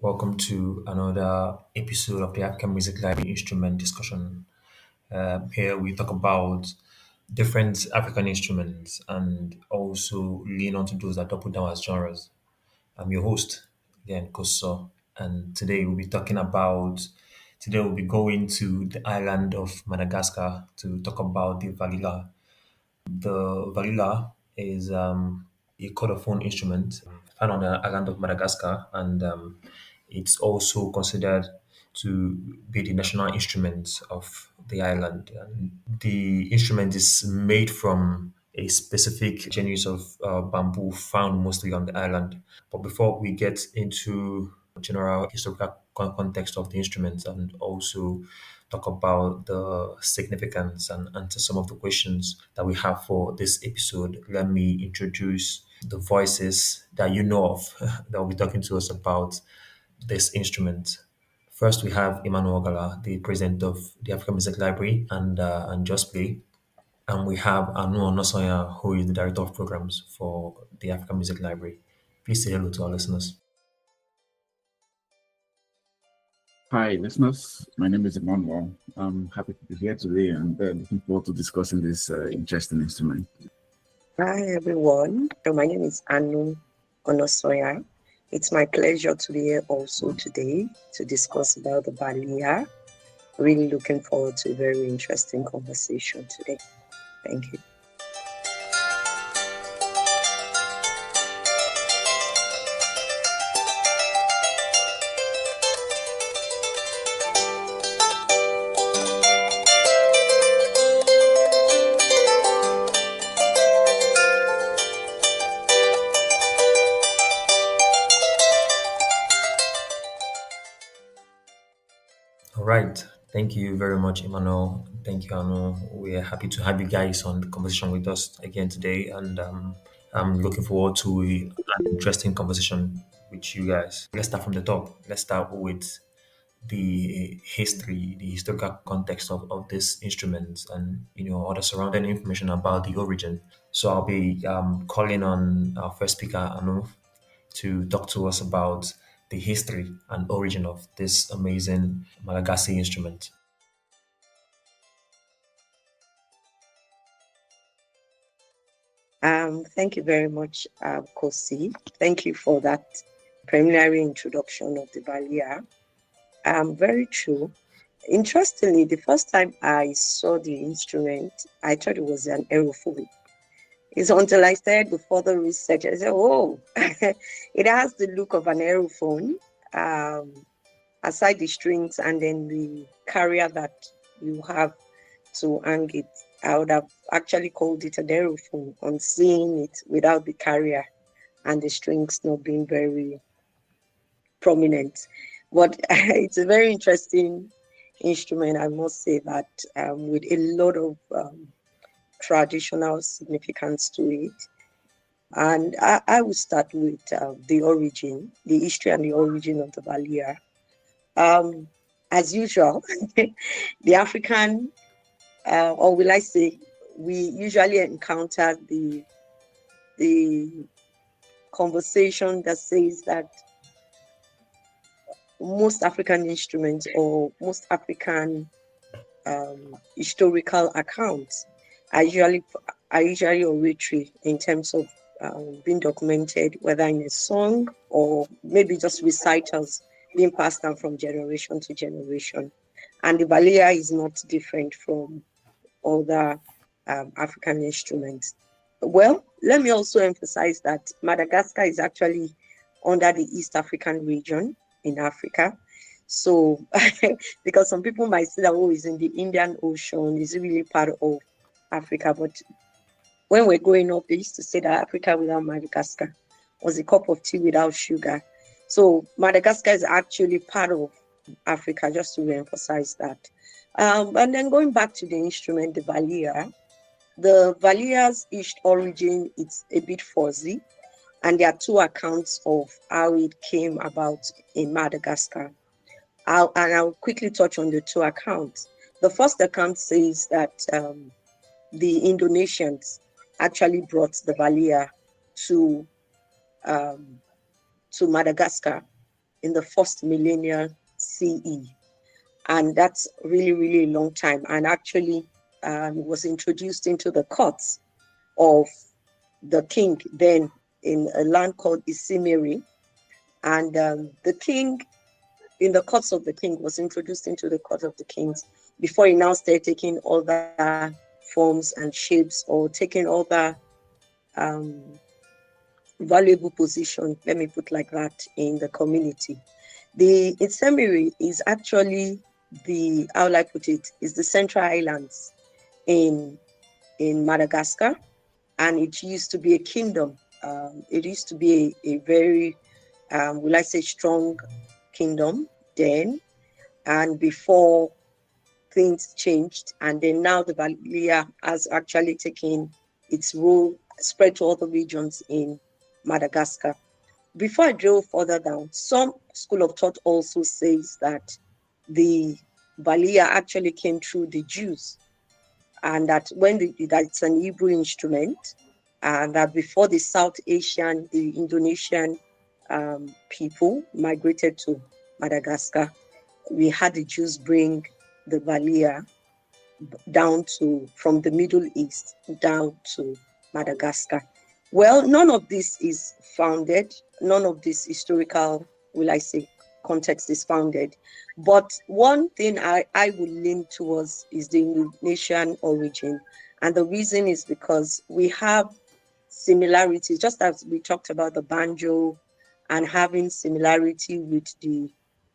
Welcome to another episode of the African Music Library Instrument Discussion. Here we talk about different African instruments and also lean onto those that double down as genres. I'm your host, again, Kosiso, and today we'll be going to the island of Madagascar to talk about the Valiha. The Valiha is a chordophone instrument found on the island of Madagascar, and it's also considered to be the national instrument of the island. And the instrument is made from a specific genus of bamboo found mostly on the island. But before we get into general historical context of the instrument and also talk about the significance and answer some of the questions that we have for this episode, let me introduce the voices that you know of that will be talking to us about this instrument. First, we have Emmanuel Ogala, the president of the African Music Library and Just Play. And we have Onasanya, who is the director of programs for the African Music Library. Please say hello to our listeners. Hi, listeners. My name is Emmanuel. I'm happy to be here today and looking forward to discussing this interesting instrument. Hi everyone, my name is Anu Onosoya. It's my pleasure to be here also today to discuss about the Valiha. Really looking forward to a very interesting conversation today. Thank you. All right. Thank you very much, Emmanuel. Thank you, Anu. We are happy to have you guys on the conversation with us again today. And I'm looking forward to an interesting conversation with you guys. Let's start from the top. Let's start with the history, the historical context of this instrument and, all the surrounding information about the origin. So I'll be calling on our first speaker, Anu, to talk to us about the history and origin of this amazing Malagasy instrument. Thank you very much, Kosi. Thank you for that preliminary introduction of the Valiha. Very true. Interestingly, the first time I saw the instrument, I thought it was an aerophone. It's until I started the further research, I said, oh, it has the look of an aerophone, aside the strings and then the carrier that you have to hang it. I would have actually called it an aerophone on seeing it without the carrier and the strings not being very prominent. But it's a very interesting instrument, I must say that, with a lot of traditional significance to it. And I will start with the origin, the history and the origin of the Valiha. As usual, the African, or will I say, we usually encounter the conversation that says that most African instruments or most African historical accounts are usually oratory in terms of being documented, whether in a song or maybe just recitals being passed down from generation to generation. And the Valiha is not different from other African instruments. Well, let me also emphasize that Madagascar is actually under the East African region in Africa. So, because some people might say that, oh, it's in the Indian Ocean, is it really part of Africa? But when we're growing up, they used to say that Africa without Madagascar was a cup of tea without sugar. So Madagascar is actually part of Africa, just to re-emphasize that. And then going back to the instrument, the Valiha's origin, it's a bit fuzzy. And there are two accounts of how it came about in Madagascar. I'll quickly touch on the two accounts. The first account says that the Indonesians actually brought the Valiha to Madagascar in the first millennium CE. And that's really, really a long time. And actually was introduced into the courts of the king then in a land called Isimiri. And the king, in the courts of the king, was introduced into the court of the kings before he now started taking other forms and shapes, or taking other valuable position, let me put like that, in the community. The Isimiri is actually the, how will I put it, is the Central Islands in Madagascar, and it used to be a kingdom. It used to be a very, will I say, strong kingdom then, and before things changed, and then now the Valiha has actually taken its role, spread to other regions in Madagascar. Before I drill further down, some school of thought also says that the Valiha actually came through the Jews, and that that's an Hebrew instrument, and that before the South Asian, the Indonesian people migrated to Madagascar, we had the Jews bring the Valiha down to, from the Middle East down to Madagascar. Well, none of this is founded, none of this historical, will I say, context is founded. But one thing I would lean towards is the Indonesian origin. And the reason is because we have similarities, just as we talked about the banjo and having similarity with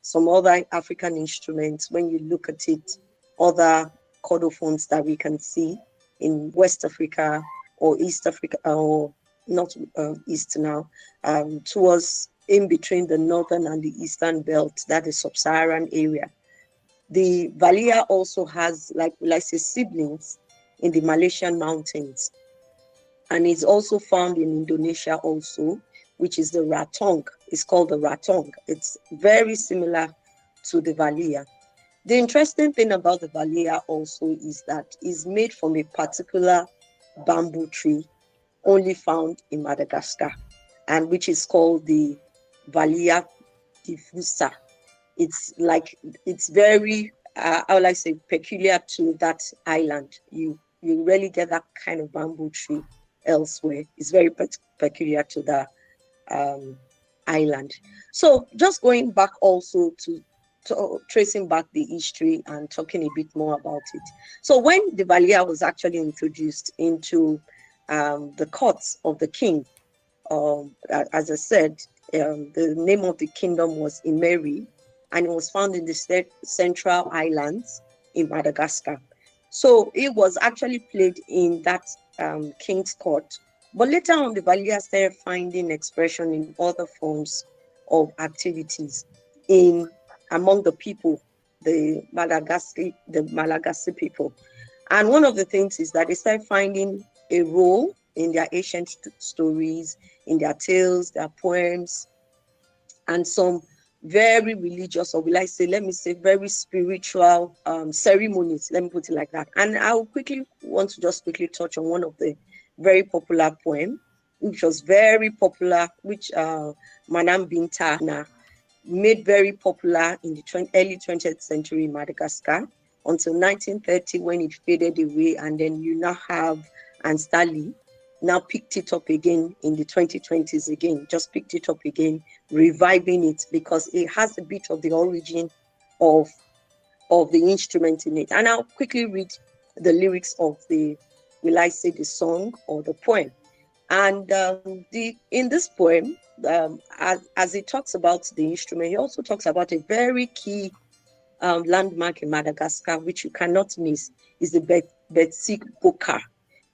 some other African instruments. When you look at it, other chordophones that we can see in West Africa or East Africa, or not East now, towards in between the northern and the eastern belt, that is sub-Saharan area. The Valiha also has, like, will I say, siblings in the Malaysian mountains, and it's also found in Indonesia also, which is the ratong. It's called the ratong. It's very similar to the Valiha. The interesting thing about the Valiha also is that it's made from a particular bamboo tree only found in Madagascar, and which is called the Valiha diffusa. It's like, it's very, how will I say, peculiar to that island. You rarely get that kind of bamboo tree elsewhere. It's very peculiar to the island. So just going back also to tracing back the history and talking a bit more about it. So when the Valiha was actually introduced into the courts of the king, as I said, the name of the kingdom was Imeri, and it was found in the Central Islands in Madagascar. So it was actually played in that king's court. But later on, the Valiha started finding expression in other forms of activities among the people, the Malagasy people. And one of the things is that they started finding a role in their ancient stories, in their tales, their poems, and some very religious, or will I say, let me say, very spiritual ceremonies, let me put it like that. And I want to just quickly touch on one of the very popular poem, which was very popular, which Manam Bintana made very popular in the early 20th century in Madagascar until 1930, when it faded away, and then you now have Anstali now picked it up again in the 2020s again, just picked it up again, reviving it, because it has a bit of the origin of the instrument in it. And I'll quickly read the lyrics of the song or the poem. And in this poem, as it talks about the instrument, he also talks about a very key landmark in Madagascar, which you cannot miss, is the Betsy Boka.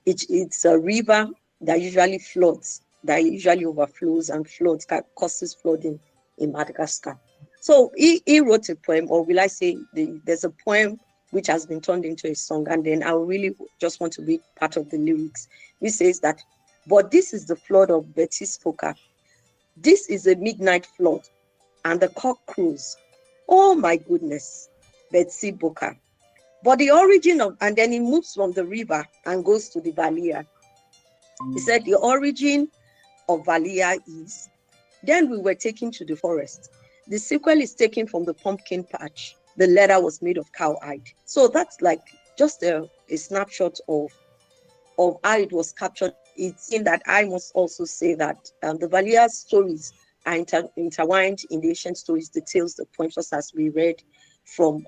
It's a river that usually floods, that usually overflows and floods, causes flooding in Madagascar. So he wrote a poem, or will I say, there's a poem which has been turned into a song, and then I really just want to read part of the lyrics, which says that, but this is the flood of Betsy Boka. This is a midnight flood, and the cock crows. Oh my goodness, Betsy Boka. But the origin of, and then he moves from the river and goes to the Valiha. He said the origin of Valiha is, then we were taken to the forest. The sequel is taken from the pumpkin patch. The leather was made of cowhide. So that's like just a snapshot of how it was captured. It's in that I must also say that the Valiha stories are intertwined in the ancient stories, the tales, the poems, just as we read from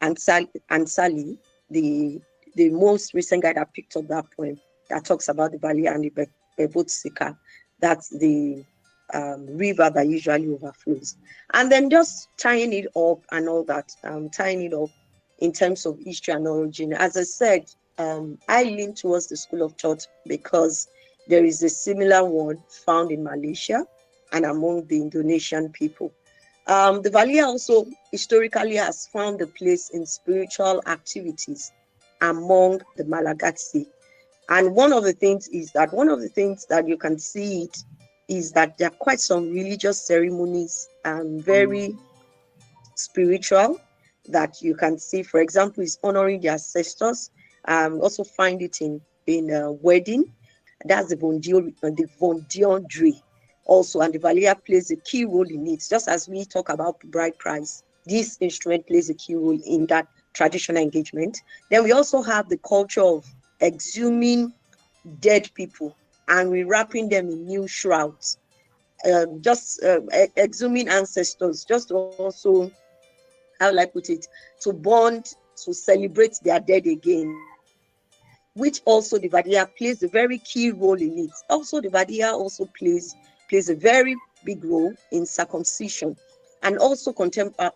Ansali, the most recent guy that picked up that poem that talks about the Valiha and the Bebotsika. That's the river that usually overflows. And then just tying it up and all that, tying it up in terms of history and origin. As I said, I lean towards the school of thought because there is a similar one found in Malaysia and among the Indonesian people. The Valiha also historically has found a place in spiritual activities among the Malagasy. And one of the things that you can see it is that there are quite some religious ceremonies and very spiritual that you can see. For example, is honoring the ancestors. Also find it in wedding. That's the Vondiondre also, and the Valiha plays a key role in it. Just as we talk about bride price, this instrument plays a key role in that traditional engagement. Then we also have the culture of exhuming dead people and rewrapping them in new shrouds. Exhuming ancestors, just to also, how will I put it, to bond, to celebrate their dead again, which also the Valiha plays a very key role in it. Also, the Valiha also plays a very big role in circumcision, and also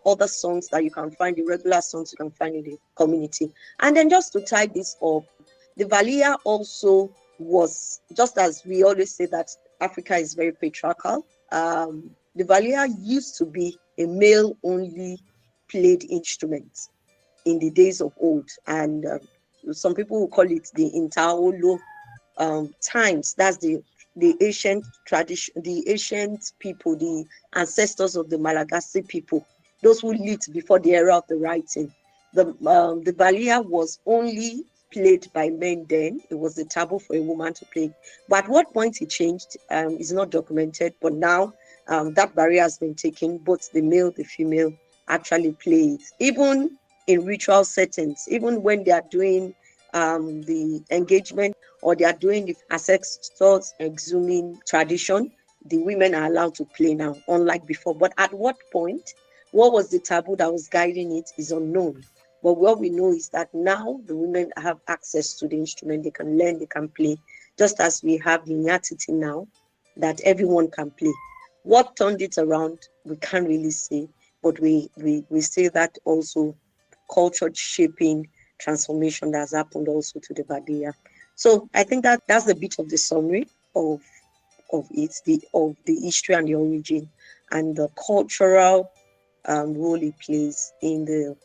other songs that you can find, the regular songs you can find in the community. And then just to tie this up, the Valiha also was, just as we always say that Africa is very patriarchal, the Valiha used to be a male-only played instrument in the days of old, and some people will call it the Intaolo times. That's the ancient tradition, the ancient people, the ancestors of the Malagasy people, those who lived before the era of the writing. The Valiha was only played by men then. It was a taboo for a woman to play. But at what point it changed is not documented. But now that barrier has been taken. Both the male, the female actually play it. Even in ritual settings, even when they are doing the engagement or they are doing the ancestors exhuming tradition, the women are allowed to play now, unlike before. But at what point, what was the taboo that was guiding it is unknown. But what we know is that now the women have access to the instrument. They can learn, they can play, just as we have linearity now that everyone can play. What turned it around, we can't really say, but we say that also culture shaping transformation that has happened also to the Valiha. So I think that that's a bit of the summary of it, of the history and the origin and the cultural role it plays in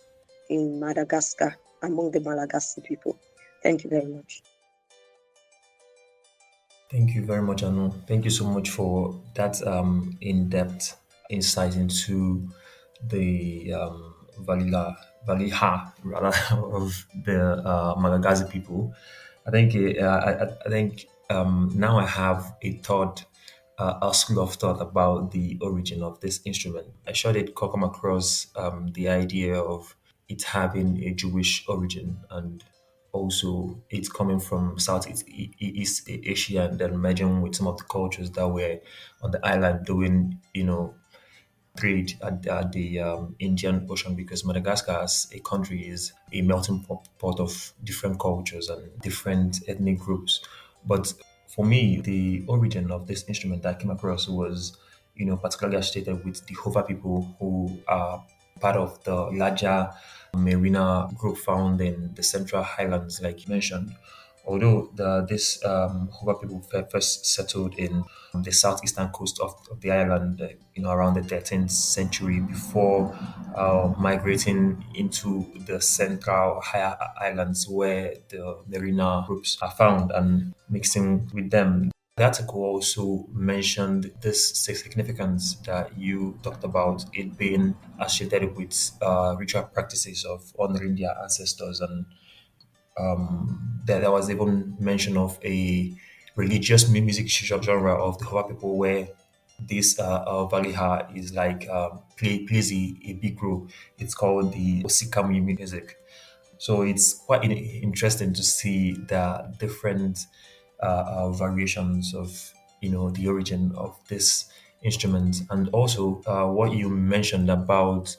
Madagascar among the Malagasy people. Thank you very much. Thank you very much, Anu. Thank you so much for that in-depth insight into the Valiha rather of the Malagasy people. I think now I have a school of thought about the origin of this instrument. I sure did come across the idea of it having a Jewish origin and also it's coming from Southeast Asia and then merging with some of the cultures that were on the island doing, trade at the Indian Ocean because Madagascar as a country is a melting pot of different cultures and different ethnic groups. But for me, the origin of this instrument that I came across was, particularly associated with the Hova people who are part of the larger Marina group found in the Central Highlands, like you mentioned. Although this Hova people first settled in the southeastern coast of the island, around the 13th century, before migrating into the central higher islands where the Marina groups are found and mixing with them. The article also mentioned this significance that you talked about, it being associated with ritual practices of honoring their ancestors, and there was even mention of a religious music genre of the Hova people where this Valiha is like plays a big role. It's called the Osika music. So it's quite interesting to see the different variations of the origin of this instrument, and also what you mentioned about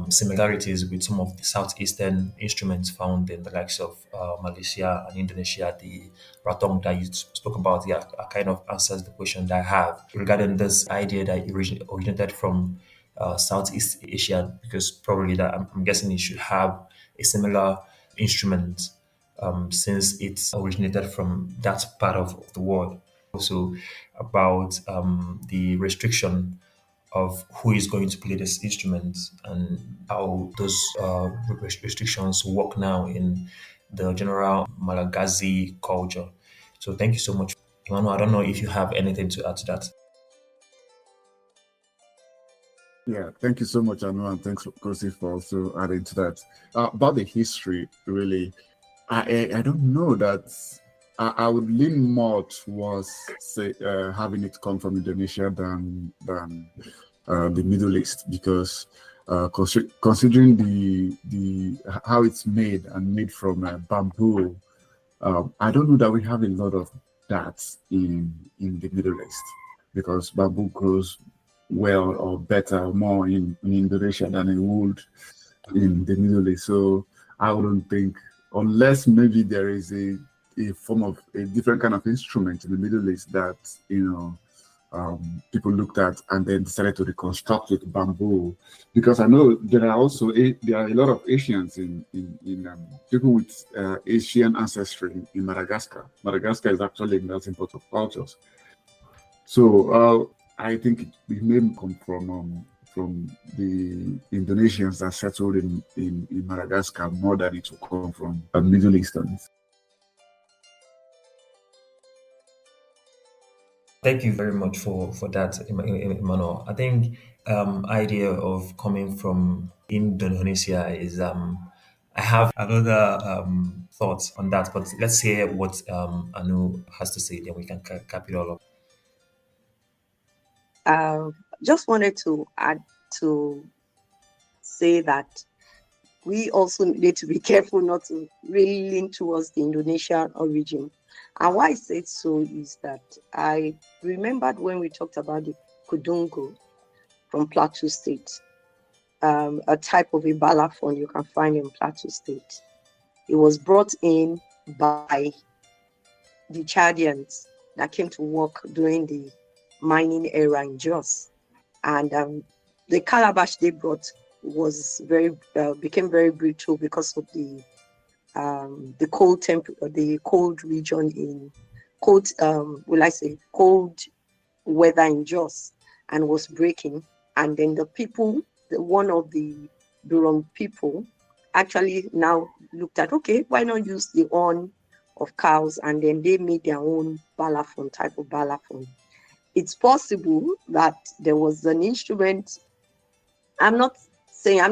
similarities with some of the southeastern instruments found in the likes of Malaysia and Indonesia. The ratong that you spoke about, yeah, kind of answers the question that I have regarding this idea that it originated from Southeast Asia, because probably that I'm guessing it should have a similar instrument since it's originated from that part of the world. Also, about the restriction of who is going to play this instrument and how those restrictions work now in the general Malagasy culture. So, thank you so much, Emmanuel. I don't know if you have anything to add to that. Yeah, thank you so much, Anu, and thanks, Kosi, for also adding to that. About the history, really, I don't know that I would lean more towards say having it come from Indonesia than the Middle East, because considering the how it's made and made from bamboo, I don't know that we have a lot of that in the Middle East, because bamboo grows well or better or more in Indonesia than it would in the Middle East. So I wouldn't think, unless maybe there is a form of a different kind of instrument in the Middle East that people looked at and then decided to reconstruct with bamboo. Because I know there are also there are a lot of Asians in people with Asian ancestry in Madagascar. Madagascar is actually a melting pot of cultures. So I think it may come from the Indonesians that settled in Madagascar more than it will come from the Middle Easterns. Thank you very much for that, Emmanuel. I think idea of coming from Indonesia is I have another thoughts on that, but let's hear what Anu has to say, then we can cap it all up. Just wanted to add to say that we also need to be careful not to really lean towards the Indonesian origin. And why I said so is that I remembered when we talked about the Kudungo from Plateau State, a type of a balafon you can find in Plateau State. It was brought in by the Chadians that came to work during the mining era in Jos. And the calabash they brought was became very brittle because of the the cold region in cold will I say cold weather in Jos, and was breaking. And then one of the Durham people actually now looked at, okay, why not use the horn of cows, and then they made their own type of balafon. It's possible that there was an instrument. I'm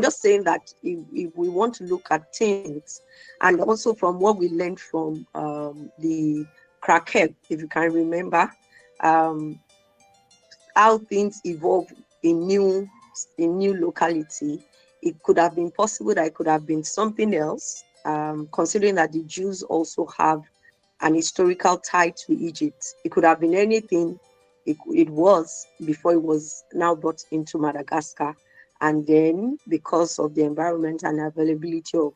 just saying that if we want to look at things, and also from what we learned from the crackhead, if you can remember, how things evolve in new locality, it could have been possible that it could have been something else, considering that the Jews also have an historical tie to Egypt. It could have been anything it was before it was now brought into Madagascar. And then because of the environment and availability of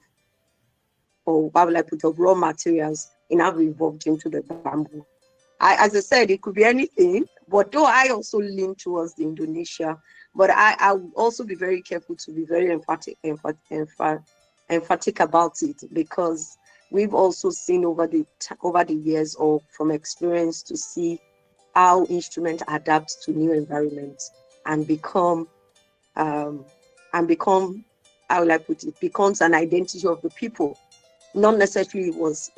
raw materials, it now evolved into the bamboo. As I said, it could be anything, but though I also lean towards the Indonesia, but I would also be very careful to be very emphatic about it, because we've also seen over the years, or from experience, to see how instrument adapts to new environments and become how will I put it, becomes an identity of the people. Not necessarily it was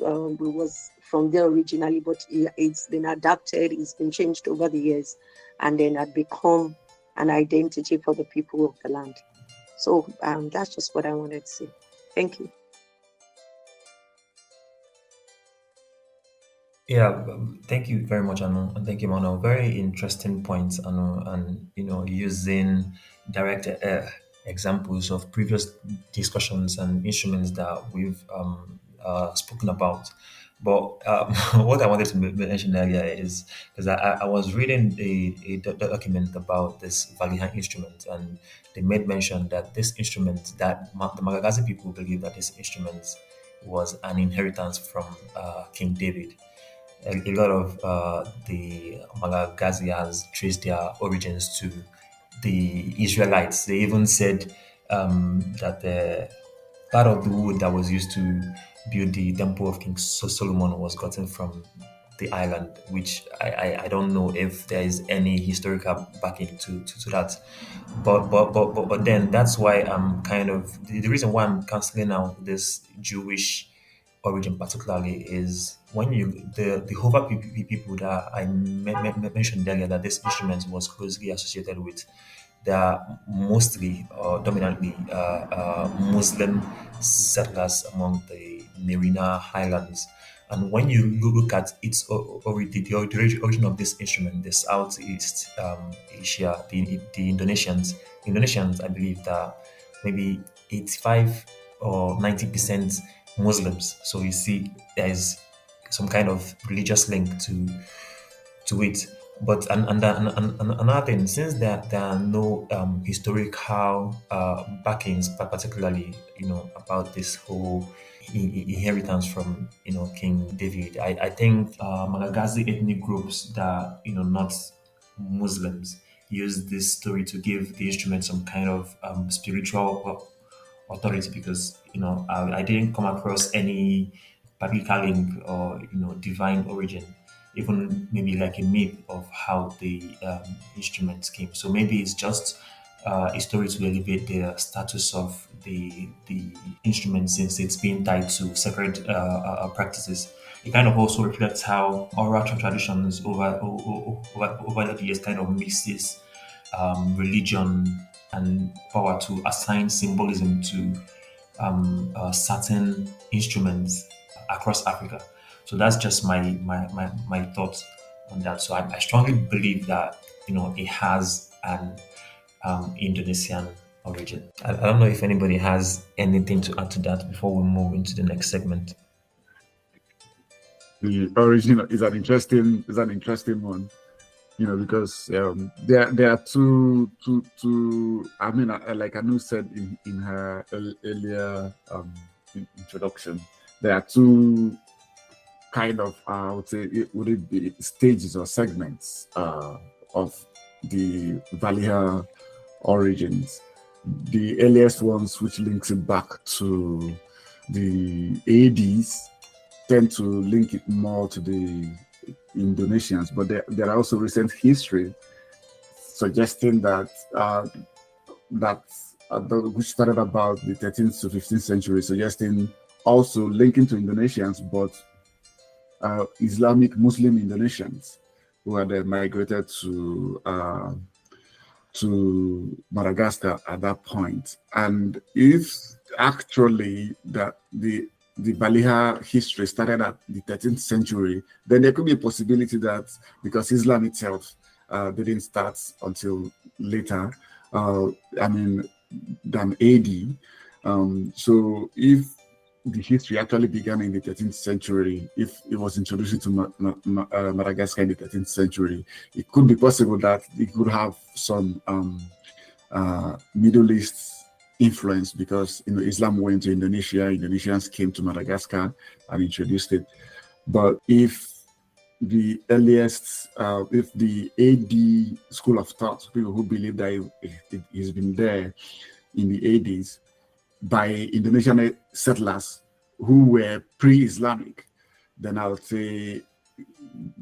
from there originally, but it's been adapted, it's been changed over the years, and then had become an identity for the people of the land. So that's just what I wanted to say. Thank you. Yeah, thank you very much, Anu, and thank you, Mano. Very interesting points, Anu, and using direct examples of previous discussions and instruments that we've spoken about. But what I wanted to mention earlier is because I was reading a document about this Valiha instrument, and they made mention that this instrument, that the Malagasy people believe that this instrument was an inheritance from King David. A lot of the Malagasy traced their origins to the Israelites. They even said that the part of the wood that was used to build the temple of King Solomon was gotten from the island, which I don't know if there is any historical backing to that. But then that's why I'm kind of the reason why I'm canceling out this Jewish origin particularly is when you the Hova people that I mentioned earlier that this instrument was closely associated with, they are mostly or dominantly Muslim settlers among the Marina Highlands. And when you look at its the origin of this instrument, the Southeast Asia, the Indonesians, I believe that maybe 85 or 90% Muslims. So you see, there is some kind of religious link to it. But and another thing, since there are no historical backings, particularly about this whole inheritance from King David, I think Malagasy ethnic groups that not Muslims use this story to give the instrument some kind of spiritual authority because I didn't come across any biblical link or divine origin, even maybe like a myth of how the instruments came. So maybe it's just a story to elevate the status of the instrument since it's being tied to sacred practices. It kind of also reflects how oral traditions over the years kind of mixes religion and power to assign symbolism to certain instruments across Africa. So that's just my thoughts on that. So I strongly believe that it has an Indonesian origin. I don't know if anybody has anything to add to that before we move into the next segment. The origin is an interesting one. Because there are two. I mean, like Anu said in her earlier introduction, there are two kind of I would say would it be stages or segments of the Valiha origins. The earliest ones, which links it back to the ADs, tend to link it more to the Indonesians, but there are also recent history suggesting that that which started about the 13th to 15th century, suggesting also linking to Indonesians, but Islamic Muslim Indonesians who had migrated to Madagascar at that point. And if actually that the Valiha history started at the 13th century, then there could be a possibility that because Islam itself didn't start until later, I mean, than AD. So if the history actually began in the 13th century, if it was introduced to Madagascar in the 13th century, it could be possible that it could have some Middle East influence because Islam went to Indonesia, Indonesians came to Madagascar and introduced it. But if the earliest, if the AD school of thought, people who believe that it has been there in the ADs by Indonesian settlers who were pre-Islamic, then I would say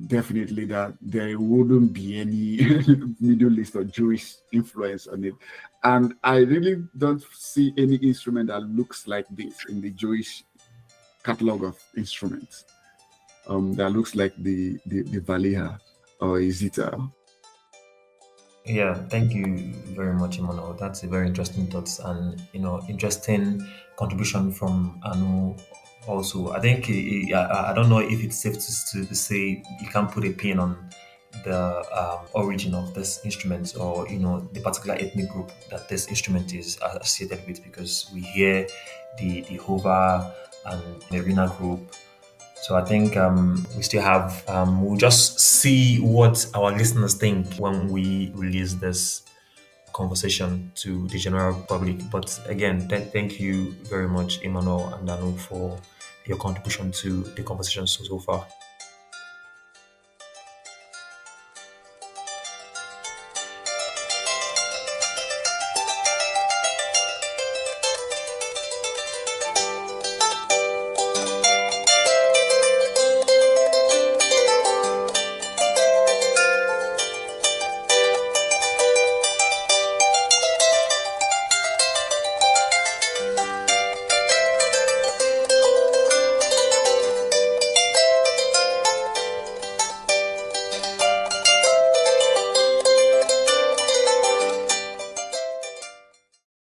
definitely that there wouldn't be any Middle East or Jewish influence on it. And I really don't see any instrument that looks like this in the Jewish catalog of instruments. That looks like the Valiha or Izita. Yeah, thank you very much, Emmanuel. That's a very interesting thoughts and interesting contribution from Anu also. I think I don't know if it's safe to say you can put a pin on the origin of this instrument, or the particular ethnic group that this instrument is associated with, because we hear the Hova and the Rina group. So I think we still have, we'll just see what our listeners think when we release this conversation to the general public. But again, thank you very much, Emmanuel and Danu, for your contribution to the conversation so far.